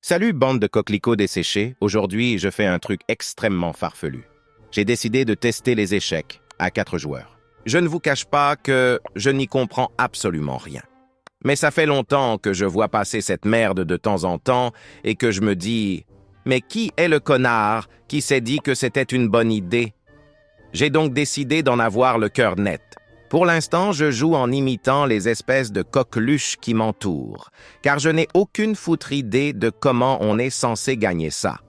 Salut, bande de coquelicots desséchés. Aujourd'hui, je fais un truc extrêmement farfelu. J'ai décidé de tester les échecs à 4 joueurs. Je ne vous cache pas que je n'y comprends absolument rien. Mais ça fait longtemps que je vois passer cette merde de temps en temps et que je me dis « Mais qui est le connard qui s'est dit que c'était une bonne idée ?» J'ai donc décidé d'en avoir le cœur net. Pour l'instant, je joue en imitant les espèces de coqueluches qui m'entourent, car je n'ai aucune foutre idée de comment on est censé gagner ça.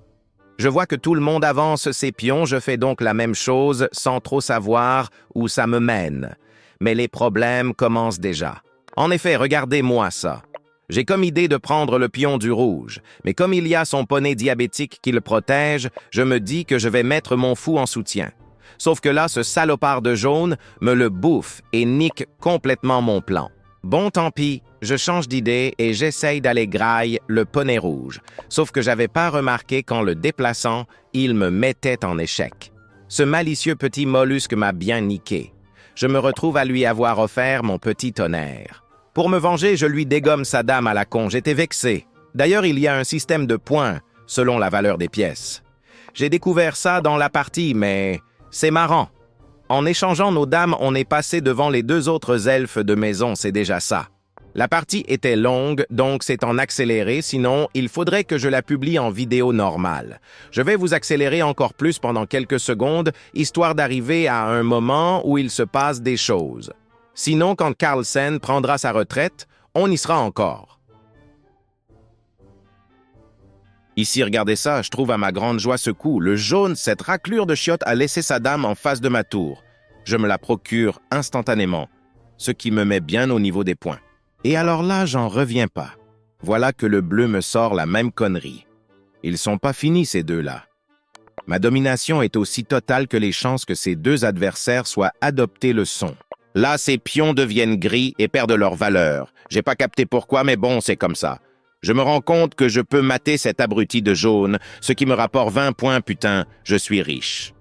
Je vois que tout le monde avance ses pions, je fais donc la même chose sans trop savoir où ça me mène. Mais les problèmes commencent déjà. En effet, regardez-moi ça. J'ai comme idée de prendre le pion du rouge, mais comme il y a son poney diabétique qui le protège, je me dis que je vais mettre mon fou en soutien. Sauf que là, ce salopard de jaune me le bouffe et nique complètement mon plan. Bon, tant pis, je change d'idée et j'essaye d'aller graille le poney rouge. Sauf que j'avais pas remarqué qu'en le déplaçant, il me mettait en échec. Ce malicieux petit mollusque m'a bien niqué. Je me retrouve à lui avoir offert mon petit tonnerre. Pour me venger, je lui dégomme sa dame à la con, j'étais vexé. D'ailleurs, il y a un système de points, selon la valeur des pièces. J'ai découvert ça dans la partie, mais c'est marrant. En échangeant nos dames, on est passé devant les 2 autres elfes de maison, c'est déjà ça. La partie était longue, donc c'est en accéléré, sinon il faudrait que je la publie en vidéo normale. Je vais vous accélérer encore plus pendant quelques secondes, histoire d'arriver à un moment où il se passe des choses. Sinon, quand Carlsen prendra sa retraite, on y sera encore. Ici, regardez ça, je trouve à ma grande joie ce coup. Le jaune, cette raclure de chiottes a laissé sa dame en face de ma tour. Je me la procure instantanément, ce qui me met bien au niveau des points. Et alors là, j'en reviens pas. Voilà que le bleu me sort la même connerie. Ils sont pas finis, ces deux-là. Ma domination est aussi totale que les chances que ces 2 adversaires soient adoptés le sont. Là, ces pions deviennent gris et perdent leur valeur. J'ai pas capté pourquoi, mais bon, c'est comme ça. Je me rends compte que je peux mater cet abruti de jaune, ce qui me rapporte 20 points, putain, je suis riche.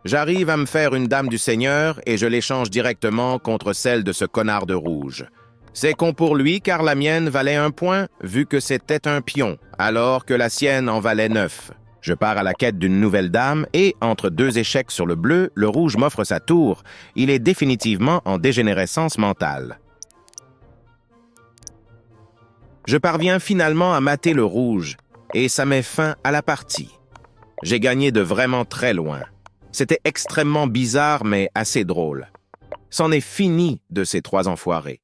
J'arrive à me faire une dame du seigneur et je l'échange directement contre celle de ce connard de rouge. C'est con pour lui car la mienne valait 1 point, vu que c'était un pion, alors que la sienne en valait 9. Je pars à la quête d'une nouvelle dame et, entre 2 échecs sur le bleu, le rouge m'offre sa tour. Il est définitivement en dégénérescence mentale. Je parviens finalement à mater le rouge, et ça met fin à la partie. J'ai gagné de vraiment très loin. C'était extrêmement bizarre, mais assez drôle. C'en est fini de ces 3 enfoirés.